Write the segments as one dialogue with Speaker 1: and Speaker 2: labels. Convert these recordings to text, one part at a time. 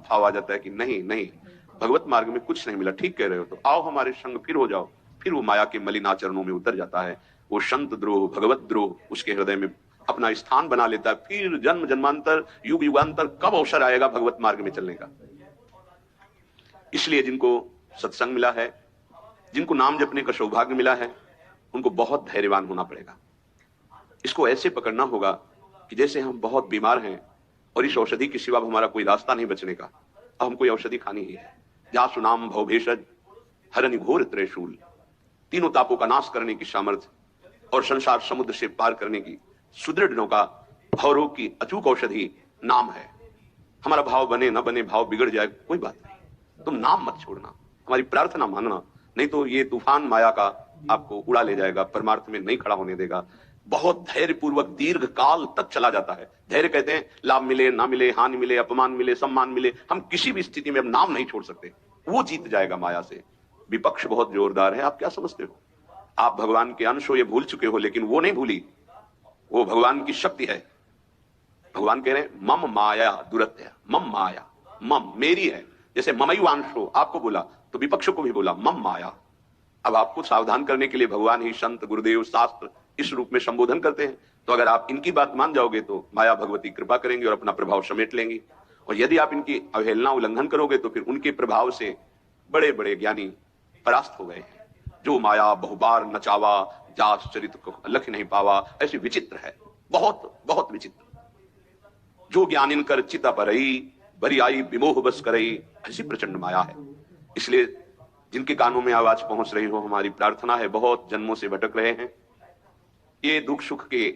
Speaker 1: भाव आ जाता है कि नहीं नहीं, भगवत मार्ग में कुछ नहीं मिला, ठीक कह रहे हो, तो आओ हमारे संग फिर हो जाओ। फिर वो माया के मलिनाचरणों में उतर जाता है, वो संत द्रोह भगवत द्रोह उसके हृदय में अपना स्थान बना लेता है। फिर जन्म जन्मांतर युग युगांतर कब अवसर आएगा भगवत मार्ग में चलने का। इसलिए जिनको सत्संग मिला है, जिनको नाम जपने का सौभाग्य मिला है, उनको बहुत धैर्यवान होना पड़ेगा। इसको ऐसे पकड़ना होगा कि जैसे हम बहुत बीमार हैं और इस औषधि के सिवा हमारा कोई रास्ता नहीं बचने का, अब हमको ये औषधि खानी ही है। जहां सुनाम भवभेषज हरनि घोर त्रिशूल, तीनों तापों का नाश करने की सामर्थ्य और संसार समुद्र से पार करने की सुदृढ़ नौका, भवरोग की अचूक औषधि नाम है। हमारा भाव बने न बने, भाव बिगड़ जाए, कोई बात नहीं, तुम नाम मत छोड़ना, हमारी प्रार्थना मानना, नहीं तो ये तूफान माया का आपको उड़ा ले जाएगा, परमार्थ में नहीं खड़ा होने देगा। बहुत धैर्य पूर्वक दीर्घ काल तक चला जाता है। धैर्य कहते हैं लाभ मिले ना मिले, हानि मिले, अपमान मिले, सम्मान मिले, हम किसी भी स्थिति में अब नाम नहीं छोड़ सकते। वो जीत जाएगा माया से। विपक्ष बहुत जोरदार है, आप क्या समझते हो? आप भगवान के अंश हो, ये भूल चुके हो, लेकिन वो नहीं भूली, वो भगवान की शक्ति है। भगवान कह रहे हैं मम माया दुरत्य, मम माया, मम मेरी है। जैसे ममैवांश हो, आपको बोला तो विपक्ष को भी बोला मम माया। अब आपको सावधान करने के लिए भगवान ही संत गुरुदेव शास्त्र इस रूप में संबोधन करते हैं। तो अगर आप इनकी बात मान जाओगे तो माया भगवती कृपा करेंगे और अपना प्रभाव समेट लेंगी, और यदि आप इनकी अवहेलना उल्लंघन करोगे तो फिर उनके प्रभाव से बड़े बड़े ज्ञानी परास्त हो गए हैं। जो माया बहुबार नचावा, जास चरित को लख नहीं पावा, ऐसी विचित्र है, बहुत बहुत विचित्र। जो ज्ञान इनकर चिता परई, बरी आई विमोह बस करई, ऐसी प्रचंड माया है। इसलिए जिनके कानों में आवाज पहुंच रही हो, हमारी प्रार्थना है, बहुत जन्मों से भटक रहे हैं, ये दुख सुख के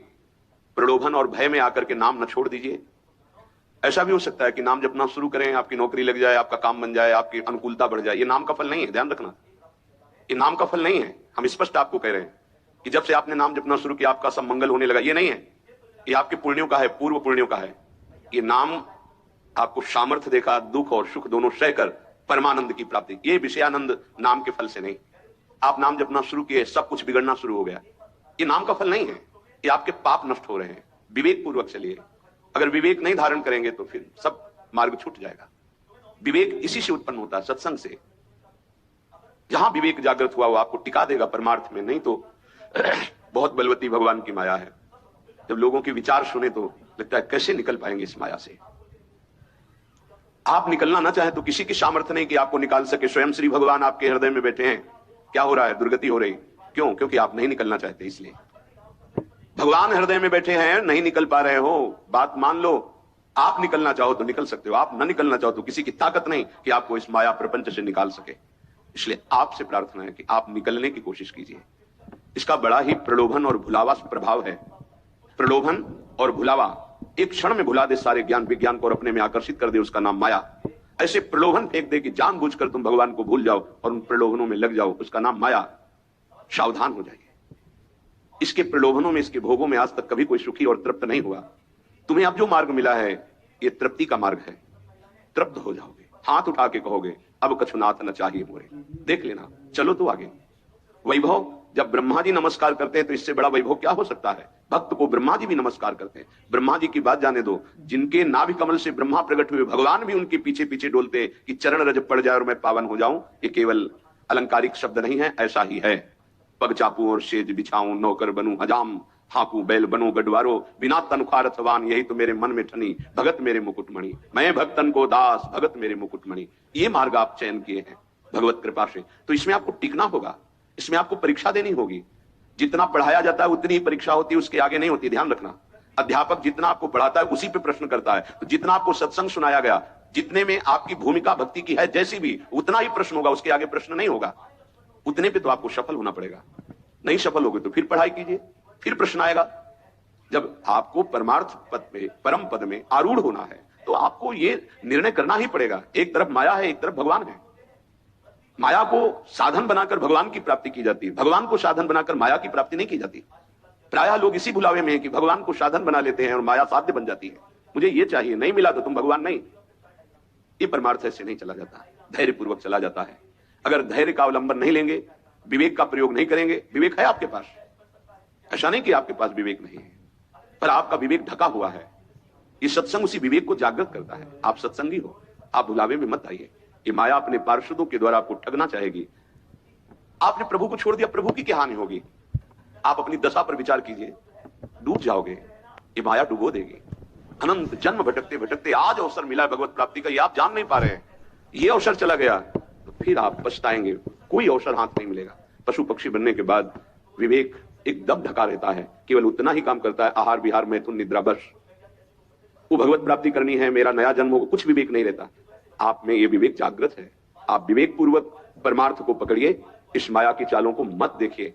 Speaker 1: प्रलोभन और भय में आकर के नाम न छोड़ दीजिए। ऐसा भी हो सकता है कि नाम जपना शुरू करें, आपकी नौकरी लग जाए, आपका काम बन जाए, आपकी अनुकूलता बढ़ जाए। ये नाम का फल नहीं है, ध्यान रखना, ये नाम का फल नहीं है। हम स्पष्ट आपको कह रहे हैं कि जब से आपने नाम जपना शुरू किया आपका सब मंगल होने लगा, ये नहीं है। ये आपके पुण्यों का है, पूर्व पुण्यों का है। ये नाम आपको सामर्थ्य देखा, दुख और सुख दोनों सहकर परमानंद की प्राप्ति, ये विषयानंद नाम के फल से नहीं। आप नाम जपना शुरू किए, सब कुछ बिगड़ना शुरू हो गया, ये नाम का फल नहीं है। ये आपके पाप नष्ट हो रहे हैं। विवेक पूर्वक चलिए। अगर विवेक नहीं धारण करेंगे तो फिर सब मार्ग छूट जाएगा। विवेक इसी से उत्पन्न होता है, सत्संग से। जहां विवेक जागृत हुआ वो आपको टिका देगा परमार्थ में, नहीं तो बहुत बलवती भगवान की माया है। जब लोगों के विचार सुने तो लगता है कैसे निकल पाएंगे इस माया से। आप निकलना ना चाहे तो किसी की सामर्थ्य नहीं कि आपको निकाल सके। स्वयं श्री भगवान आपके हृदय में बैठे हैं। क्या हो रहा है? दुर्गति हो रही। क्यों? क्योंकि आप नहीं निकलना चाहते। इसलिए भगवान हृदय में बैठे हैं, नहीं निकल पा रहे हो, बात मान लो। आप निकलना चाहो तो निकल सकते हो, आप न निकलना चाहो तो किसी की ताकत नहीं कि आपको इस माया प्रपंच से निकाल सके। इसलिए आपसे प्रार्थना है कि आप निकलने की कोशिश कीजिए। इसका बड़ा ही प्रलोभन और भुलावा प्रभाव है। प्रलोभन और भुलावा एक क्षण में भुला दे सारे ज्ञान विज्ञान को और अपने में आकर्षित कर दे, उसका नाम माया। ऐसे प्रलोभन फेंक दे कि जानबूझकर तुम भगवान को भूल जाओ और उन प्रलोभनों में लग जाओ, उसका नाम माया। सावधान हो जाइए। इसके प्रलोभनों में, इसके भोगों में आज तक कभी कोई सुखी और तृप्त नहीं हुआ। तुम्हें अब जो मार्ग मिला है ये तृप्ति का मार्ग है। तृप्त हो जाओगे, हाथ उठा के कहोगे अब कछुनाथ न चाहिए मोरे। देख लेना, चलो तो आगे। वैभव, जब ब्रह्मा जी नमस्कार करते हैं तो इससे बड़ा वैभव क्या हो सकता है? भक्त को ब्रह्मा जी भी नमस्कार करते हैं। ब्रह्मा जी की बात जाने दो, जिनके नाभि कमल से ब्रह्मा प्रकट हुए, भगवान भी उनके पीछे पीछे डोलते कि चरण रज पड़ जाए और मैं पावन हो जाऊं। ये केवल अलंकारिक शब्द नहीं है, ऐसा ही है। पग चापू और सेज बिछाऊं, नौकर बनूं हजाम, हाकू बैल बनो गडवारो, बिना तनख्वाह रथवान, यही तो मेरे मन में ठनी, भगत मेरे मुकुटमणि। मैं भक्तन को दास, भगत मेरे मुकुटमणि। ये मार्ग आप चयन किए हैं भगवत कृपा से, तो इसमें आपको टिकना होगा, इसमें आपको परीक्षा देनी होगी। जितना पढ़ाया जाता है उतनी ही परीक्षा होती है, उसके आगे नहीं होती, ध्यान रखना। अध्यापक जितना आपको पढ़ाता है उसी पे प्रश्न करता है। तो जितना आपको सत्संग सुनाया गया, जितने में आपकी भूमिका भक्ति की है जैसी भी, उतना ही प्रश्न होगा, उसके आगे प्रश्न नहीं होगा। उतने पे तो आपको सफल होना पड़ेगा। नहीं सफल होगे तो फिर पढ़ाई कीजिए, फिर प्रश्न आएगा। जब आपको परमार्थ पद में, परम पद में आरूढ़ होना है तो आपको ये निर्णय करना ही पड़ेगा। एक तरफ माया है, एक तरफ भगवान है। माया को साधन बनाकर भगवान की प्राप्ति की जाती है, भगवान को साधन बनाकर माया की प्राप्ति नहीं की जाती। प्रायः लोग इसी भुलावे में है कि भगवान को साधन बना लेते हैं और माया साध्य बन जाती है। मुझे ये चाहिए, नहीं मिला तो तुम भगवान नहीं। ये परमार्थ ऐसे नहीं चला जाता, धैर्य पूर्वक चला जाता है। अगर धैर्य का अवलंबन नहीं लेंगे, विवेक का प्रयोग नहीं करेंगे। विवेक है आपके पास, ऐसा नहीं कि आपके पास विवेक नहीं है, पर आपका विवेक ढका हुआ है। ये सत्संग उसी विवेक को जागृत करता है। आप सत्संगी हो, आप भुलावे में मत आइए। ये माया अपने पार्षदों के द्वारा आपको ठगना चाहेगी। आपने प्रभु को छोड़ दिया, प्रभु की क्या हानि होगी? आप अपनी दशा पर विचार कीजिए, डूब जाओगे। ये माया डुबो देगी। अनंत जन्म भटकते भटकते आज अवसर मिला भगवत प्राप्ति का, ये आप जान नहीं पा रहे हैं। ये अवसर चला गया तो फिर आप पछताएंगे। कोई अवसर हाथ नहीं मिलेगा। पशु पक्षी बनने के बाद विवेक एकदम ढका रहता है, केवल उतना ही काम करता है, आहार विहार मैथुन निद्रा, बस। वो भगवत प्राप्ति करनी है, मेरा नया जन्म होगा, कुछ विवेक नहीं रहता। आप में ये विवेक जागृत है। आप विवेक पूर्वक परमार्थ को पकड़िए, इस माया की चालों को मत देखिए।